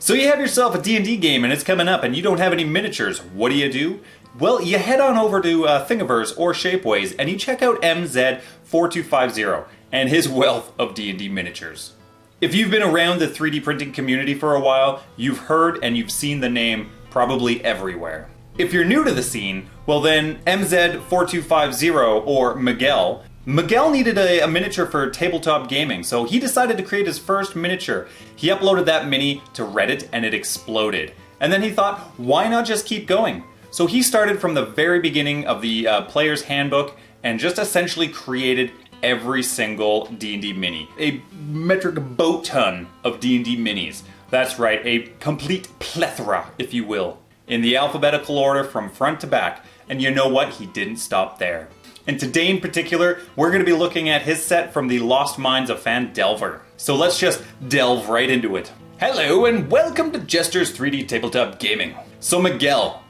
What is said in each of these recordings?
So you have yourself a D&D game and it's coming up and you don't have any miniatures. What do? Well, you head on over to Thingiverse or Shapeways and you check out MZ4250 and his wealth of D&D miniatures. If you've been around the 3D printing community for a while, you've heard and you've seen the name probably everywhere. If you're new to the scene, well then MZ4250 or Miguel needed a miniature for tabletop gaming, so he decided to create his first miniature. He uploaded that mini to Reddit and it exploded. And then he thought, why not just keep going? So he started from the very beginning of the player's handbook and just essentially created every single D&D mini. A metric boat ton of D&D minis. That's right, a complete plethora, if you will, in the alphabetical order from front to back. And you know what? He didn't stop there. And today in particular, we're going to be looking at his set from the Lost Minds of Phandelver. So let's just delve right into it. Hello and welcome to Jester's 3D Tabletop Gaming. So Miguel,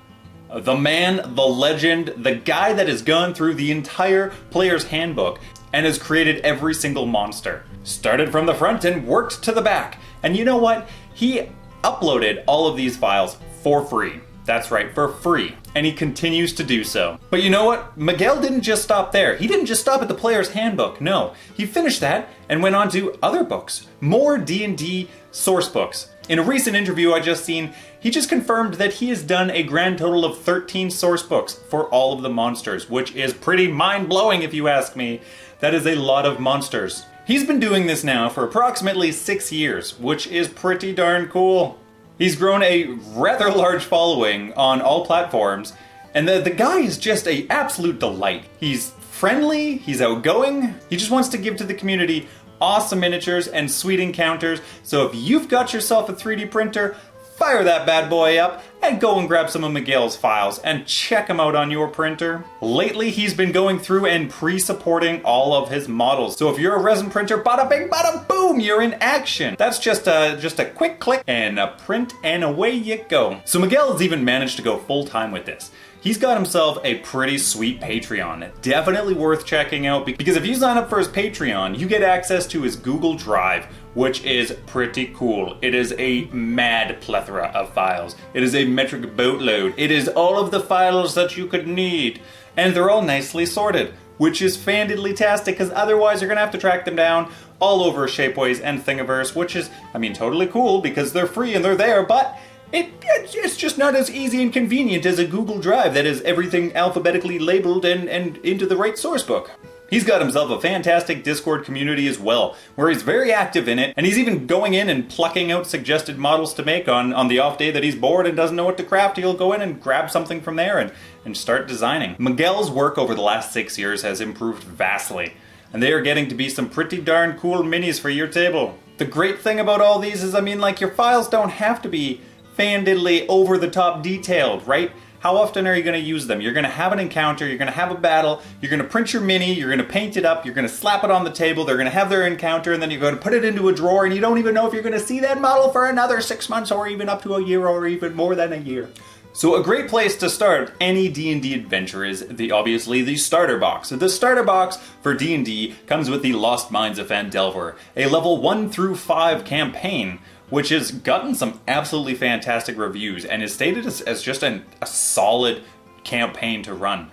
the man, the legend, the guy that has gone through the entire player's handbook and has created every single monster. Started from the front and worked to the back. And you know what? He uploaded all of these files for free. That's right, for free. And he continues to do so. But you know what? Miguel didn't just stop there. He didn't just stop at the player's handbook. No, he finished that and went on to other books. More D&D source books. In a recent interview I just seen, he just confirmed that he has done a grand total of 13 source books for all of the monsters, which is pretty mind-blowing if you ask me. That is a lot of monsters. He's been doing this now for approximately 6 years, which is pretty darn cool. He's grown a rather large following on all platforms, and the guy is just an absolute delight. He's friendly, he's outgoing, he just wants to give to the community awesome miniatures and sweet encounters, so if you've got yourself a 3D printer, fire that bad boy up and go and grab some of Miguel's files and check them out on your printer. Lately, he's been going through and pre-supporting all of his models. So if you're a resin printer, bada bing, bada boom, you're in action. That's just a quick click and a print and away you go. So Miguel has even managed to go full time with this. He's got himself a pretty sweet Patreon. Definitely worth checking out because if you sign up for his Patreon, you get access to his Google Drive, which is pretty cool. It is a mad plethora of files. It is a metric boatload. It is all of the files that you could need. And they're all nicely sorted, which is fandiddly-tastic because otherwise you're gonna have to track them down all over Shapeways and Thingiverse, which is, I mean, totally cool because they're free and they're there, but it's just not as easy and convenient as a Google Drive that is everything alphabetically labeled and into the right source book. He's got himself a fantastic Discord community as well, where he's very active in it, and he's even going in and plucking out suggested models to make on the off day that he's bored and doesn't know what to craft. He'll go in and grab something from there and start designing. Miguel's work over the last 6 years has improved vastly, and they are getting to be some pretty darn cool minis for your table. The great thing about all these is, I mean, like, your files don't have to be fan-diddly over-the-top detailed, right? How often are you going to use them? You're going to have an encounter, you're going to have a battle, you're going to print your mini, you're going to paint it up, you're going to slap it on the table, they're going to have their encounter, and then you're going to put it into a drawer, and you don't even know if you're going to see that model for another 6 months, or even up to a year, or even more than a year. So a great place to start any D&D adventure is obviously the starter box. The starter box for D&D comes with the Lost Minds of Phandelver, a level 1 through 5 campaign, which has gotten some absolutely fantastic reviews and is stated as just a solid campaign to run.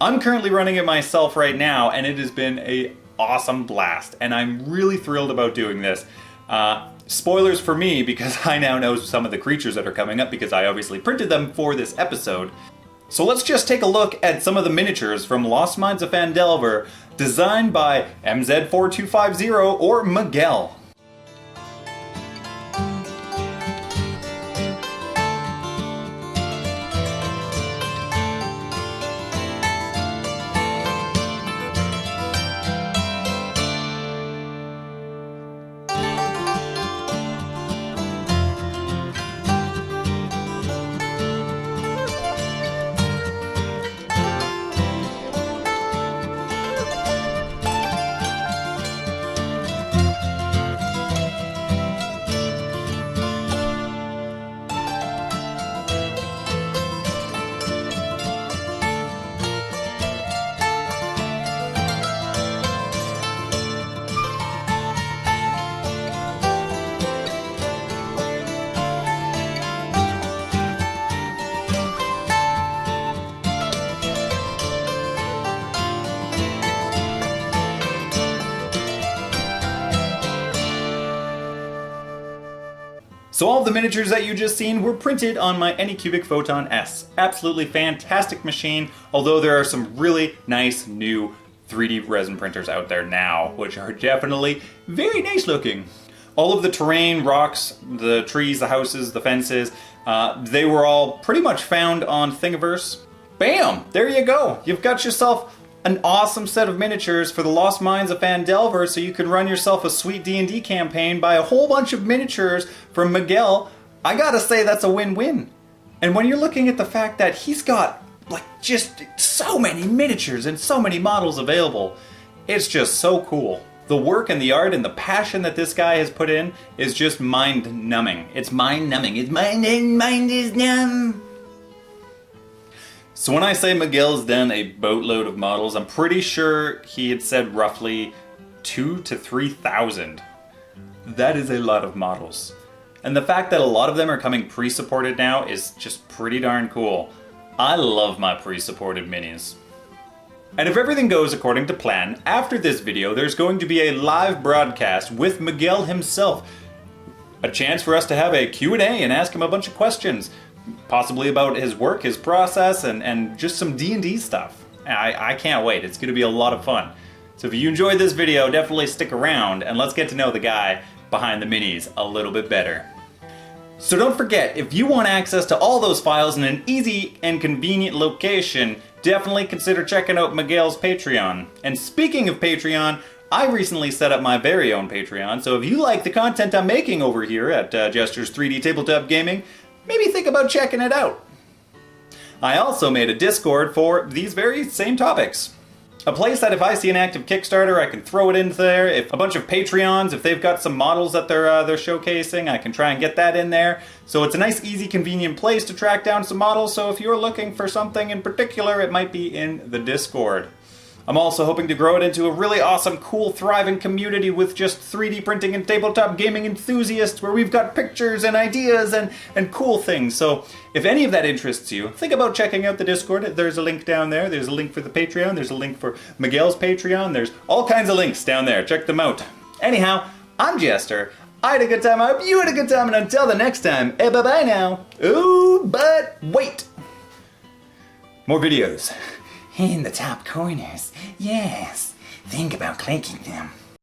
I'm currently running it myself right now, and it has been an awesome blast, and I'm really thrilled about doing this. Spoilers for me, because I now know some of the creatures that are coming up because I obviously printed them for this episode. So let's just take a look at some of the miniatures from Lost Minds of Phandelver, designed by MZ4250 or Miguel. So all of the miniatures that you just seen were printed on my Anycubic Photon S. Absolutely fantastic machine, although there are some really nice new 3D resin printers out there now, which are definitely very nice looking. All of the terrain, rocks, the trees, the houses, the fences, they were all pretty much found on Thingiverse. Bam! There you go! You've got yourself an awesome set of miniatures for the Lost Mines of Phandelver, so you can run yourself a sweet D&D campaign, buy a whole bunch of miniatures from Miguel. I gotta say, that's a win-win. And when you're looking at the fact that he's got, like, just so many miniatures and so many models available, it's just so cool. The work and the art and the passion that this guy has put in is just mind-numbing. It's mind-numbing. It's mind is numb. So when I say Miguel's done a boatload of models, I'm pretty sure he had said roughly 2,000 to 3,000. That is a lot of models. And the fact that a lot of them are coming pre-supported now is just pretty darn cool. I love my pre-supported minis. And if everything goes according to plan, after this video there's going to be a live broadcast with Miguel himself. A chance for us to have a Q&A and ask him a bunch of questions. Possibly about his work, his process, and just some D&D stuff. I can't wait. It's going to be a lot of fun. So if you enjoyed this video, definitely stick around and let's get to know the guy behind the minis a little bit better. So don't forget, if you want access to all those files in an easy and convenient location, definitely consider checking out Miguel's Patreon. And speaking of Patreon, I recently set up my very own Patreon, so if you like the content I'm making over here at Gestures 3D Tabletop Gaming, maybe think about checking it out. I also made a Discord for these very same topics. A place that if I see an active Kickstarter, I can throw it into there. If a bunch of Patreons, if they've got some models that they're showcasing, I can try and get that in there. So it's a nice, easy, convenient place to track down some models. So if you're looking for something in particular, it might be in the Discord. I'm also hoping to grow it into a really awesome, cool, thriving community with just 3D printing and tabletop gaming enthusiasts where we've got pictures and ideas and cool things. So if any of that interests you, think about checking out the Discord. There's a link down there. There's a link for the Patreon. There's a link for Miguel's Patreon. There's all kinds of links down there. Check them out. Anyhow, I'm Jester. I had a good time. I hope you had a good time. And until the next time, bye-bye now. Ooh, but wait. More videos. In the top corners, yes. Think about clicking them.